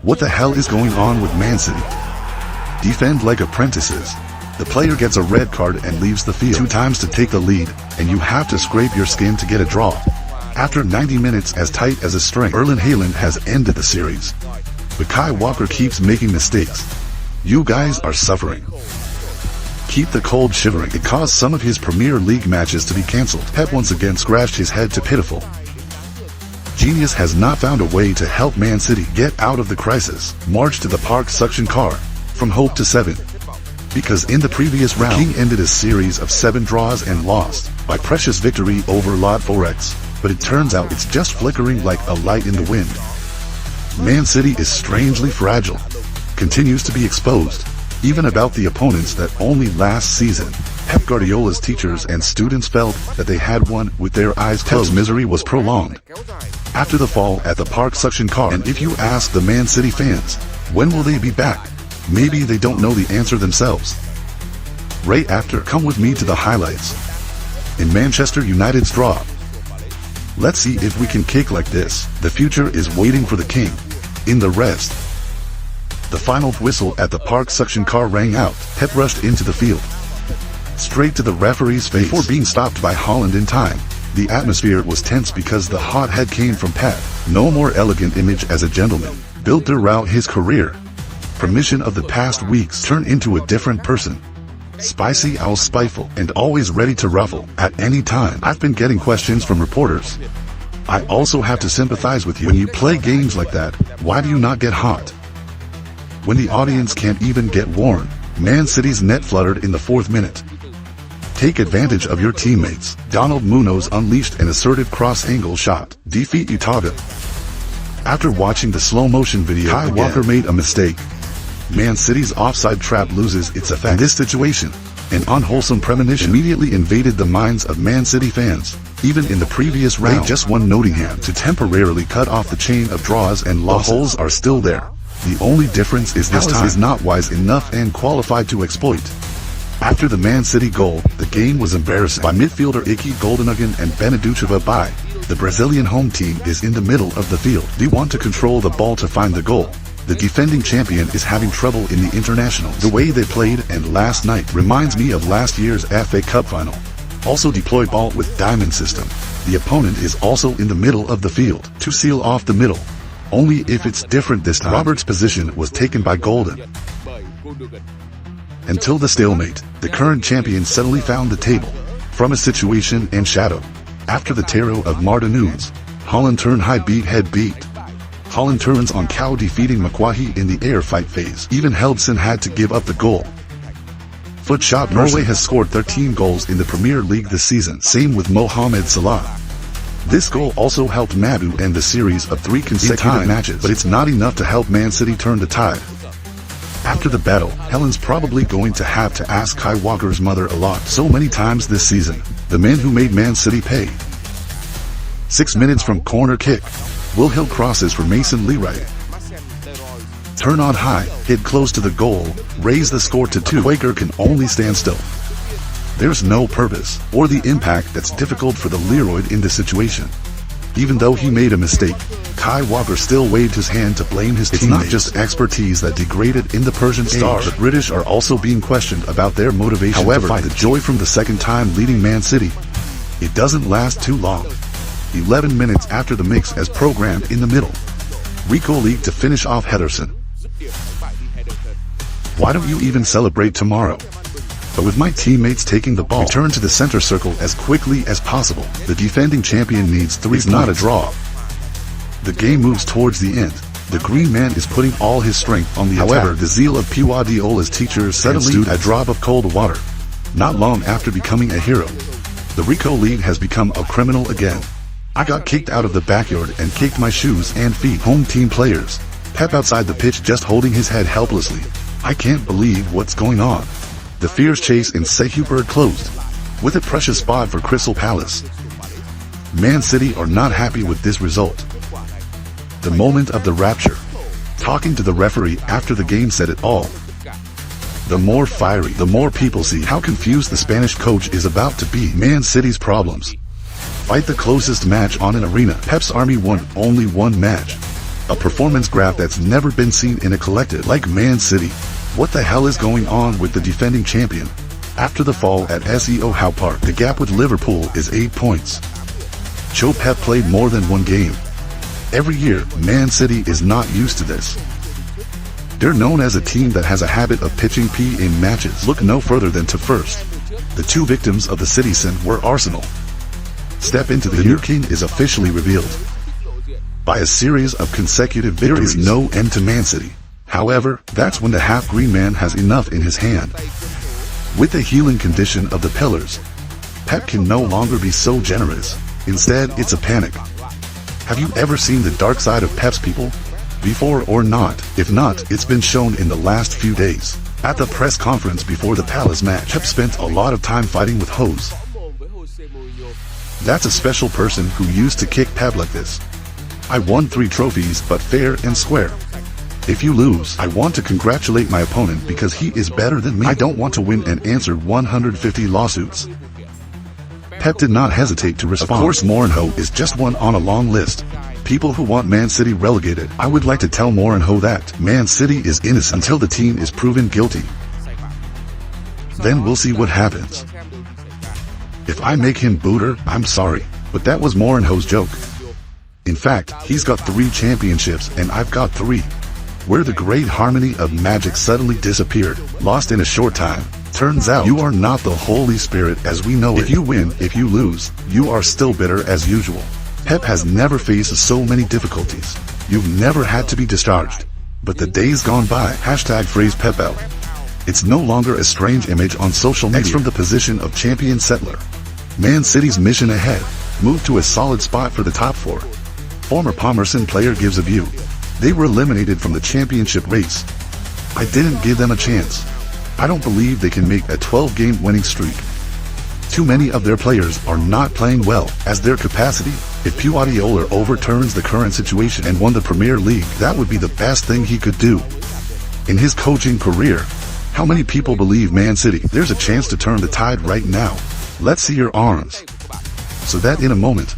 What the hell is going on with Man City? Defend like apprentices. The player gets a red card and leaves the field 2 times to take the lead, and you have to scrape your skin to get a draw. After 90 minutes as tight as a string, Erling Haaland has ended the series. But Kai Walker keeps making mistakes. You guys are suffering. Keep the cold shivering. It caused some of his Premier League matches to be cancelled. Pep once again scratched his head to pitiful. Genius has not found a way to help Man City get out of the crisis. March to the park suction car. From hope to 7. Because in the previous round, King ended a series of 7 draws and lost by precious victory over Lot Forex. But it turns out it's just flickering like a light in the wind. Man City is strangely fragile. Continues to be exposed. Even about the opponents that only last season, Pep Guardiola's teachers and students felt that they had won with their eyes closed. Pep's misery was prolonged after the fall at the park suction car. And if you ask the Man City fans, when will they be back? Maybe they don't know the answer themselves. Right after, come with me to the highlights. In Manchester United's draw. Let's see if we can kick like this. The future is waiting for the king. In the rest. The final whistle at the park suction car rang out. Pep rushed into the field. Straight to the referee's face before being stopped by Haaland in time. The atmosphere was tense because the hot head came from Pep. No more elegant image as a gentleman. Built throughout his career. Permission of the past weeks turned into a different person. Spicy, spiteful, and always ready to ruffle at any time. I've been getting questions from reporters. I also have to sympathize with you. When you play games like that, why do you not get hot? When the audience can't even get warm, Man City's net fluttered in the 4th minute. Take advantage of your teammates. Donald Munoz unleashed an assertive cross-angle shot. Defeat UTD. After watching the slow-motion video, Kai Walker made a mistake. Man City's offside trap loses its effect. In this situation, an unwholesome premonition immediately invaded the minds of Man City fans. Even in the previous round, they just won Nottingham to temporarily cut off the chain of draws and losses. The holes are still there. The only difference is this time is not wise enough and qualified to exploit. After the Man City goal, the game was embarrassing. By midfielder Iki Goldenhagen and Beneducheva by. The Brazilian home team is in the middle of the field. They want to control the ball to find the goal. The defending champion is having trouble in the internationals. The way they played and last night reminds me of last year's FA Cup final. Also deploy ball with diamond system. The opponent is also in the middle of the field. To seal off the middle. Only if it's different this time. Robert's position was taken by Golden. Until the stalemate, the current champion suddenly found the table. From a situation and shadow. After the tarot of Martinunes, Haaland turned high beat head beat. Haaland turns on Cow defeating Makwahi in the air fight phase. Even Helbson had to give up the goal. Foot shot. Norway has scored 13 goals in the Premier League this season. Same with Mohamed Salah. This goal also helped Madu end the series of 3 consecutive matches, but it's not enough to help Man City turn the tide. After the battle, Helen's probably going to have to ask Kai Walker's mother a lot. So many times this season, the men who made Man City pay. 6 minutes from corner kick. Will Hill crosses for Mason Leroy. Turn on high, hit close to the goal, raise the score to 2. Quaker can only stand still. There's no purpose, or the impact that's difficult for the Leroy in this situation. Even though he made a mistake, Kai Walker still waved his hand to blame his teammates. It's not just expertise that degraded in the Persian Star. The British are also being questioned about their motivation. However, the joy from the second time leading Man City, it doesn't last too long. 11 minutes after the mix as programmed in the middle. Rico League to finish off Henderson. Why don't you even celebrate tomorrow? But with my teammates taking the ball, return to the center circle as quickly as possible. The defending champion needs 3 points, not a draw. The game moves towards the end. The green man is putting all his strength on the attack. However, the zeal of Guardiola's teachers suddenly a drop of cold water. Not long after becoming a hero, the Rico League has become a criminal again. I got kicked out of the backyard and kicked my shoes and feet. Home team players. Pep outside the pitch just holding his head helplessly. I can't believe what's going on. The fierce chase in Sehubird closed. With a precious spot for Crystal Palace. Man City are not happy with this result. The moment of the rapture. Talking to the referee after the game said it all. The more fiery, the more people see how confused the Spanish coach is about to be. Man City's problems. Fight the closest match on an arena. Pep's army won only 1 match. A performance graph that's never been seen in a collective like Man City. What the hell is going on with the defending champion? After the fall at SEO Howe Park, the gap with Liverpool is 8 points. Pep played more than one game. Every year, Man City is not used to this. They're known as a team that has a habit of pitching P in matches. Look no further than to first. The two victims of the City sin were Arsenal. Step into the new king is officially revealed. By a series of consecutive victories, there is no end to Man City. However, that's when the half-green man has enough in his hand. With the healing condition of the pillars, Pep can no longer be so generous. Instead, it's a panic. Have you ever seen the dark side of Pep's people? Before or not? If not, it's been shown in the last few days. At the press conference before the Palace match, Pep spent a lot of time fighting with Jose. That's a special person who used to kick Pep like this. I won 3 trophies, but fair and square. If you lose, I want to congratulate my opponent because he is better than me. I don't want to win and answer 150 lawsuits. Pep did not hesitate to respond. Of course, Mourinho is just one on a long list. People who want Man City relegated. I would like to tell Mourinho that Man City is innocent until the team is proven guilty. Then we'll see what happens. If I make him booter, I'm sorry, but that was Mourinho's joke. In fact, he's got 3 championships and I've got 3. Where the great harmony of magic suddenly disappeared, lost in a short time. Turns out you are not the Holy Spirit as we know it. If you win, if you lose, you are still bitter as usual. Pep has never faced so many difficulties. You've never had to be discharged. But the days gone by, #phrase Pep out. It's no longer a strange image on social media. Next, from the position of champion settler, Man City's mission ahead, move to a solid spot for the top 4. Former Palmerston player gives a view. They were eliminated from the championship race. I didn't give them a chance. I don't believe they can make a 12-game winning streak. Too many of their players are not playing well as their capacity. If Pep Guardiola overturns the current situation and won the Premier League, that would be the best thing he could do. In his coaching career, how many people believe Man City? There's a chance to turn the tide right now. Let's see your arms. So that in a moment,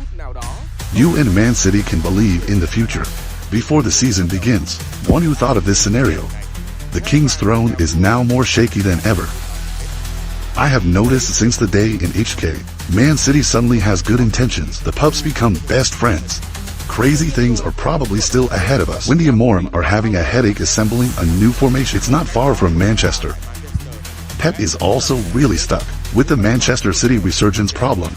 you and Man City can believe in the future. Before the season begins, one who thought of this scenario. The King's throne is now more shaky than ever. I have noticed since the day in HK, Man City suddenly has good intentions. The pups become best friends. Crazy things are probably still ahead of us. Wendy and Moram are having a headache assembling a new formation. It's not far from Manchester. Pep is also really stuck with the Manchester City resurgence problem.